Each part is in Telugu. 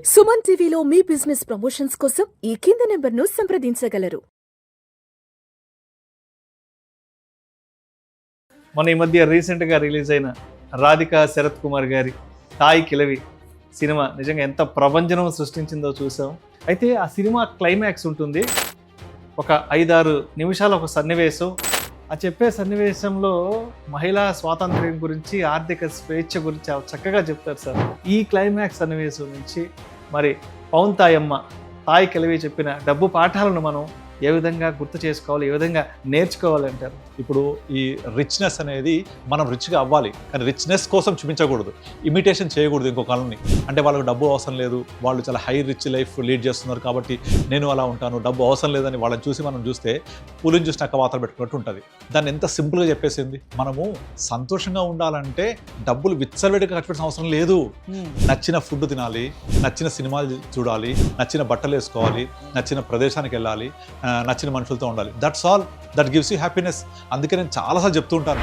సుమన్ టీవీలో మీ బిజినెస్ ప్రమోషన్స్ కోసం ఈ కింది నెంబర్ను సంప్రదించగలరు. మన ఈ మధ్య రీసెంట్గా రిలీజ్ అయిన రాధికా శరత్ కుమార్ గారి తాయి కిలవి సినిమా నిజంగా ఎంత ప్రభంజనం సృష్టించిందో చూసాం. అయితే ఆ సినిమా క్లైమాక్స్ ఉంటుంది, ఒక 5-6 నిమిషాల ఒక సన్నివేశం. ఆ చెప్పే సన్నివేశంలో మహిళా స్వాతంత్ర్యం గురించి, ఆర్థిక స్వేచ్ఛ గురించి చక్కగా చెప్తారు సార్. ఈ క్లైమాక్స్ సన్నివేశం నుంచి మరి పవన్ తాయమ్మ తాయి కిలవి చెప్పిన డబ్బు పాఠాలను మనం ఏ విధంగా గుర్తు చేసుకోవాలి, ఏ విధంగా నేర్చుకోవాలి అంటారు? ఇప్పుడు ఈ రిచ్నెస్ అనేది మనం రిచ్గా అవ్వాలి, కానీ రిచ్నెస్ కోసం చూపించకూడదు, ఇమిటేషన్ చేయకూడదు ఇంకో కాలంని. అంటే వాళ్ళకి డబ్బు అవసరం లేదు, వాళ్ళు చాలా హై రిచ్ లైఫ్ లీడ్ చేస్తున్నారు కాబట్టి నేను అలా ఉంటాను, డబ్బు అవసరం లేదని వాళ్ళని చూసి మనం చూస్తే పులిని చూసిన అక్క వాతలు పెట్టుకున్నట్టు ఉంటుంది. దాన్ని ఎంత సింపుల్గా చెప్పేసింది. మనము సంతోషంగా ఉండాలంటే డబ్బులు విచ్చలవిడిగా ఖర్చు పెట్టిన అవసరం లేదు. నచ్చిన ఫుడ్ తినాలి, నచ్చిన సినిమాలు చూడాలి, నచ్చిన బట్టలు వేసుకోవాలి, నచ్చిన ప్రదేశానికి వెళ్ళాలి, నచ్చిన మనుషులతో ఉండాలి. That's all, that gives you happiness. అందుకే నేను చాలాసార్లు చెప్తూ ఉంటాను.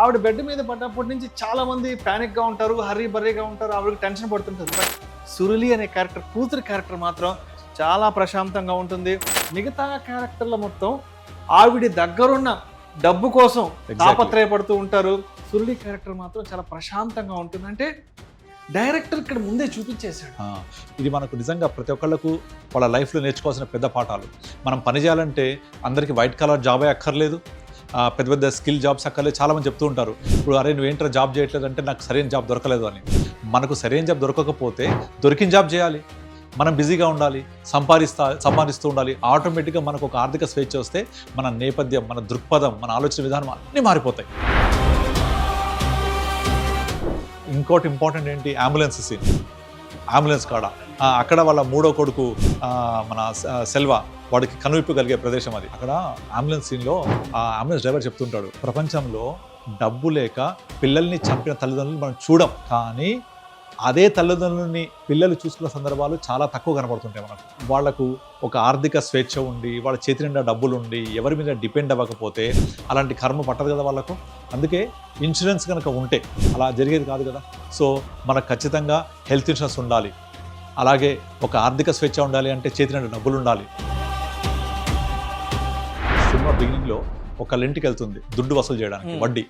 ఆవిడ బెడ్ మీద పడ్డప్పటి నుంచి చాలా మంది ప్యానిక్గా ఉంటారు, హర్రీ బర్రీగా ఉంటారు, ఆవిడకి టెన్షన్ పడుతుంటుంది. బట్ సురులి అనే క్యారెక్టర్, కూతురు క్యారెక్టర్ మాత్రం చాలా ప్రశాంతంగా ఉంటుంది. మిగతా క్యారెక్టర్ల మొత్తం ఆవిడ దగ్గరున్న డబ్బు కోసం తాపత్రయపడుతూ ఉంటారు. సురులి క్యారెక్టర్ మాత్రం చాలా ప్రశాంతంగా ఉంటుంది. అంటే డైరెక్టర్ ఇక్కడ ముందే చూపించేశాడు. ఇది మనకు నిజంగా ప్రతి ఒక్కళ్ళకు వాళ్ళ లైఫ్లో నేర్చుకోవాల్సిన పెద్ద పాఠాలు. మనం పని చేయాలంటే అందరికీ వైట్ కలర్ జాబే అక్కర్లేదు, పెద్ద పెద్ద స్కిల్ జాబ్స్ అక్కర్లేదు. చాలామంది చెప్తూ ఉంటారు, ఇప్పుడు అరే నువ్వేంటో జాబ్ చేయట్లేదు అంటే నాకు సరైన జాబ్ దొరకలేదు అని. మనకు సరైన జాబ్ దొరకకపోతే దొరికిన జాబ్ చేయాలి, మనం బిజీగా ఉండాలి, సంపాదిస్తూ ఉండాలి. ఆటోమేటిక్గా మనకు ఒక ఆర్థిక స్వేచ్ఛ వస్తే మన నేపథ్యం, మన దృక్పథం, మన ఆలోచన విధానం అన్నీ మారిపోతాయి. ఇంకోటి ఇంపార్టెంట్ ఏంటి, అంబులెన్స్ సీన్. అంబులెన్స్ కాడ అక్కడ వాళ్ళ మూడో కొడుకు మన సెల్వా, వాడికి కనువిప్పు కలిగే ప్రదేశం అది. అక్కడ అంబులెన్స్ సీన్లో ఆ అంబులెన్స్ డ్రైవర్ చెప్తుంటాడు, ప్రపంచంలో డబ్బు లేక పిల్లల్ని చంపిన తల్లిదండ్రులు మనం చూడం, కానీ అదే తల్లిదండ్రులని పిల్లలు చూసుకున్న సందర్భాలు చాలా తక్కువ కనపడుతుంటాయి మనకు. వాళ్లకు ఒక ఆర్థిక స్వేచ్ఛ ఉండి, వాళ్ళ చేతి నిండా డబ్బులు ఉండి, ఎవరి మీద డిపెండ్ అవ్వకపోతే అలాంటి కర్మ పట్టదు కదా వాళ్ళకు. అందుకే ఇన్సూరెన్స్ కనుక ఉంటే అలా జరిగేది కాదు కదా. సో మనకు ఖచ్చితంగా హెల్త్ ఇన్సూరెన్స్ ఉండాలి, అలాగే ఒక ఆర్థిక స్వేచ్ఛ ఉండాలి అంటే చేతి నిండా డబ్బులు ఉండాలి. సినిమా బిగినింగ్లో ఒకళ్ళ ఇంటికి వెళ్తుంది దుడ్డు వసూలు చేయడానికి, వడ్డీ.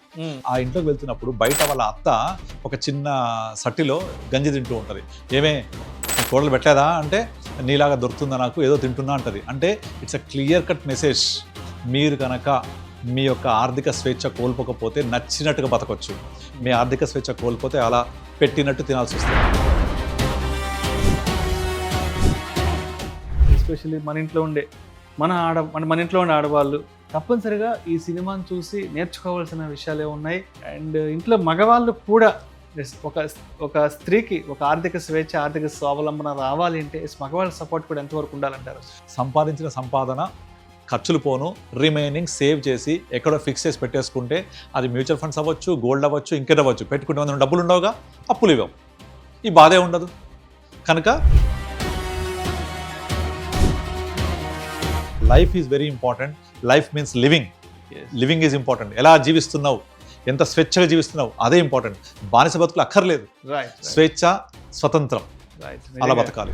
ఆ ఇంట్లోకి వెళ్తున్నప్పుడు బయట వాళ్ళ అత్త ఒక చిన్న సట్టిలో గంజి తింటూ ఉంటుంది. ఏమే కూడలు పెట్టలేదా అంటే, నీలాగా దొరుకుతుందా నాకు, ఏదో తింటున్నా అంటది. అంటే it's a clear cut message. మీరు కనుక మీ యొక్క ఆర్థిక స్వేచ్ఛ కోల్పోకపోతే నచ్చినట్టుగా బతకొచ్చు, మీ ఆర్థిక స్వేచ్ఛ కోల్పోతే అలా పెట్టినట్టు తినాల్సి వస్తుంది. ఎస్పెషల్లీ మన ఇంట్లో ఉండే ఆడవాళ్ళు తప్పనిసరిగా ఈ సినిమాను చూసి నేర్చుకోవాల్సిన విషయాలే ఉన్నాయి. అండ్ ఇంట్లో మగవాళ్ళు కూడా ఒక స్త్రీకి ఒక ఆర్థిక స్వేచ్ఛ, ఆర్థిక స్వావలంబన రావాలి అంటే మగవాళ్ళ సపోర్ట్ కూడా ఎంతవరకు ఉండాలంటారు? సంపాదించిన సంపాదన ఖర్చులు పోను, రిమైనింగ్ సేవ్ చేసి ఎక్కడో ఫిక్స్ చేసి పెట్టేసుకుంటే, అది మ్యూచువల్ ఫండ్స్ అవ్వచ్చు, గోల్డ్ అవ్వచ్చు, ఇంకేదవ్వచ్చు, పెట్టుకుంటే డబ్బులు ఉండవుగా, అప్పులు ఇవ్వవు, ఈ బాధే ఉండదు. కనుక life is very important. Life means living. Living is important. ఎలా జీవిస్తున్నావు, ఎంత స్వేచ్ఛగా జీవిస్తున్నావు, అదే ఇంపార్టెంట్. బానిస బతుకులు అక్కర్లేదు. స్వేచ్ఛ, స్వతంత్రం, అలా బతకాలి.